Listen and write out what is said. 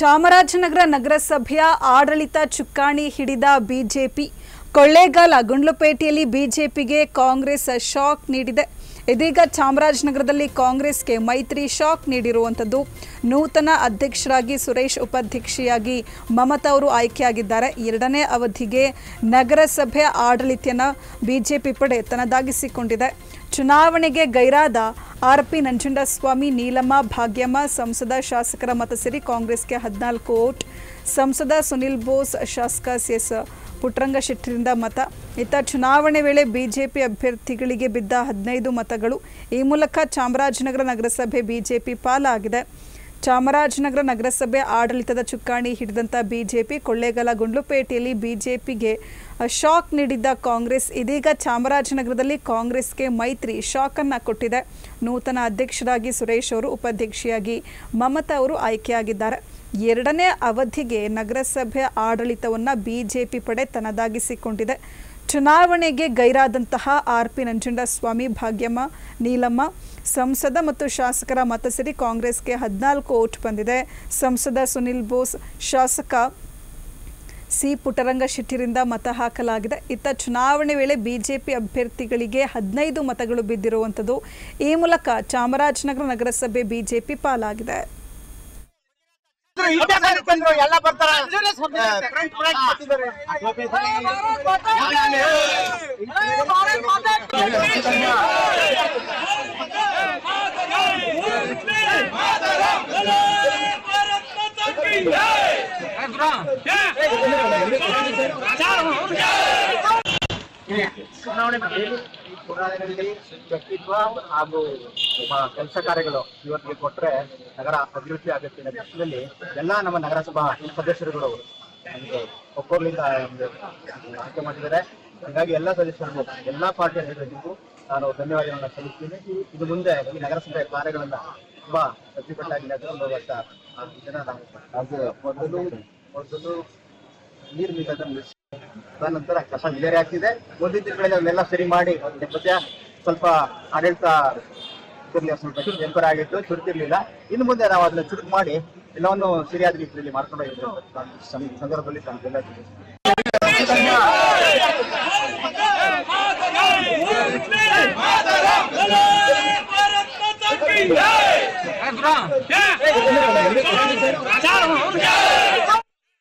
ಚಾಮರಾಜನಗರ ನಗರಸಭೆಯ ಆಡಳಿತ ಚುಕ್ಕಾಣಿ ಹಿಡಿದ ಬಿಜೆಪಿ ಕೊಳ್ಳೇಗಾಲ ಗುಂಡ್ಲುಪೇಟೆಯಲ್ಲಿ ಬಿಜೆಪಿಗೆ ಕಾಂಗ್ರೆಸ್ ಶಾಕ್ ನೀಡಿದೆ. ಇದೀಗ ಚಾಮರಾಜನಗರದಲ್ಲಿ ಕಾಂಗ್ರೆಸ್ಗೆ ಮೈತ್ರಿ ಶಾಕ್ ನೀಡಿರುವಂತದ್ದು. ನೂತನ ಅಧ್ಯಕ್ಷರಾಗಿ ಸುರೇಶ್, ಉಪಾಧ್ಯಕ್ಷೆಯಾಗಿ ಮಮತಾ ಅವರು ಆಯ್ಕೆಯಾಗಿದ್ದಾರೆ. ಎರಡನೇ ಅವಧಿಗೆ ನಗರಸಭೆ ಆಡಳಿತನ ಬಿಜೆಪಿ ಪಡೆ ತನ್ನದಾಗಿಸಿಕೊಂಡಿದೆ. ಚುನಾವಣೆಗೆ ಗೈರಾದ ಆರ್.ಪಿ. ನಂಜುಂಡಸ್ವಾಮಿ, ನೀಲಮ್ಮ, ಭಾಗ್ಯಮ್ಮ, ಸಂಸದ ಶಾಸಕರ ಮತ ಸೇರಿ ಕಾಂಗ್ರೆಸ್ಗೆ 14 ವೋಟ್. ಸಂಸದ ಸುನಿಲ್ ಬೋಸ್, ಶಾಸಕ ಸಿ.ಎಸ್. ಪುಟ್ಟರಂಗಶೆಟ್ಟಿರಿಂದ ಮತ. ಇತ್ತ ಚುನಾವಣೆ ವೇಳೆ ಬಿಜೆಪಿ ಅಭ್ಯರ್ಥಿಗಳಿಗೆ ಬಿದ್ದ 15 ಮತಗಳು. ಈ ಮೂಲಕ ಚಾಮರಾಜನಗರ ನಗರಸಭೆ ಬಿಜೆಪಿ ಪಾಲಾಗಿದೆ. ಚಾಮರಾಜನಗರ ನಗರಸಭೆ ಆಡಳಿತದ ಚುಕ್ಕಾಣಿ ಹಿಡಿದಂಥ ಬಿಜೆಪಿ ಕೊಳ್ಳೇಗಾಲ ಗುಂಡ್ಲುಪೇಟೆಯಲ್ಲಿ ಬಿಜೆಪಿಗೆ ಶಾಕ್ ನೀಡಿದ್ದ ಕಾಂಗ್ರೆಸ್ ಇದೀಗ ಚಾಮರಾಜನಗರದಲ್ಲಿ ಕಾಂಗ್ರೆಸ್ಗೆ ಮೈತ್ರಿ ಶಾಕ್ ಅನ್ನು ಕೊಟ್ಟಿದೆ. ನೂತನ ಅಧ್ಯಕ್ಷರಾಗಿ ಸುರೇಶ್ ಅವರು, ಉಪಾಧ್ಯಕ್ಷೆಯಾಗಿ ಮಮತಾ ಅವರು ಆಯ್ಕೆಯಾಗಿದ್ದಾರೆ. ಎರಡನೇ ಅವಧಿಗೆ ನಗರಸಭೆ ಆಡಳಿತವನ್ನು ಬಿಜೆಪಿ ಪಡೆ ತನ್ನದಾಗಿಸಿಕೊಂಡಿದೆ. ಚುನಾವಣೆಗೆ ಗೈರಾದಂತಹ ಆರ್.ಪಿ. ನಂಜುಂಡಸ್ವಾಮಿ, ಭಾಗ್ಯಮ್ಮ, ನೀಲಮ್ಮ, ಸಂಸದ ಮತ್ತು ಶಾಸಕರ ಮತ ಸೇರಿ ಕಾಂಗ್ರೆಸ್ಗೆ 14 ವೋಟ್ ಬಂದಿದೆ. ಸಂಸದ ಸುನಿಲ್ ಬೋಸ್, ಶಾಸಕ ಸಿ. ಪುಟ್ಟರಂಗಶೆಟ್ಟಿರಿಂದ ಮತ ಹಾಕಲಾಗಿದೆ. ಇತ್ತ ಚುನಾವಣೆ ವೇಳೆ ಬಿಜೆಪಿ ಅಭ್ಯರ್ಥಿಗಳಿಗೆ 15 ಮತಗಳು ಬಿದ್ದಿರುವಂಥದ್ದು. ಈ ಮೂಲಕ ಚಾಮರಾಜನಗರ ನಗರಸಭೆ ಬಿಜೆಪಿ ಪಾಲಾಗಿದೆ. ಎಲ್ಲ ಬರ್ತಾರೆ. ಚುನಾವಣೆಯಲ್ಲಿ ವ್ಯಕ್ತಿತ್ವ ಹಾಗೂ ಕೆಲಸ ಕಾರ್ಯಗಳು ಇವತ್ತಿಗೆ ಕೊಟ್ಟರೆ ನಗರ ಅಭಿವೃದ್ಧಿ ಆಗುತ್ತೆ ಅನ್ನೋ ದೃಷ್ಟಿಯಲ್ಲಿ ಎಲ್ಲ ನಮ್ಮ ನಗರಸಭಾ ಸದಸ್ಯರುಗಳು ನಮಗೆ ಒಕ್ಕೊರ್ಲಿಂದ ಆಯ್ಕೆ ಮಾಡಿದ್ದಾರೆ. ಹಾಗಾಗಿ ಎಲ್ಲ ಸದಸ್ಯರಿಗೂ, ಎಲ್ಲ ಪಾರ್ಟಿಯ ಸದಸ್ಯರಿಗೂ ನಾನು ಧನ್ಯವಾದಗಳನ್ನು ಸಲ್ಲಿಸ್ತೀನಿ. ಇದು ಮುಂದೆ ಈ ನಗರಸಭೆ ಕಾರ್ಯಗಳನ್ನ ತುಂಬಾ ಅಚ್ಚುಕಟ್ಟಾಗಿ ನಡೆದುಕೊಂಡು ಹೋಗುವಂತ ಜನ ಮೊದಲು ನೀರು ನಿಲ್ಲೋದನ್ನು ನಂತರ ಕಸ ವಿಲೇವಾರಿ ಆಗ್ತಿದೆ. ಮುಂದಿನ ದಿನಗಳಲ್ಲಿ ಅವನ್ನೆಲ್ಲ ಸರಿ ಮಾಡಿ ಮಧ್ಯ ಸ್ವಲ್ಪ ಆಡಳಿತ ಸ್ವಲ್ಪ ಎಂಪರ್ ಆಗಿತ್ತು, ಚುರುಕಿರ್ಲಿಲ್ಲ. ಇನ್ನು ಮುಂದೆ ನಾವು ಅದನ್ನ ಚುರುಕು ಮಾಡಿ ಎಲ್ಲವನ್ನು ಸರಿಯಾದ ರೀತಿಯಲ್ಲಿ ಮಾಡ್ಕೊಂಡು ಹೋಗಿದ್ರು ಸಂದರ್ಭದಲ್ಲಿ ತಾವು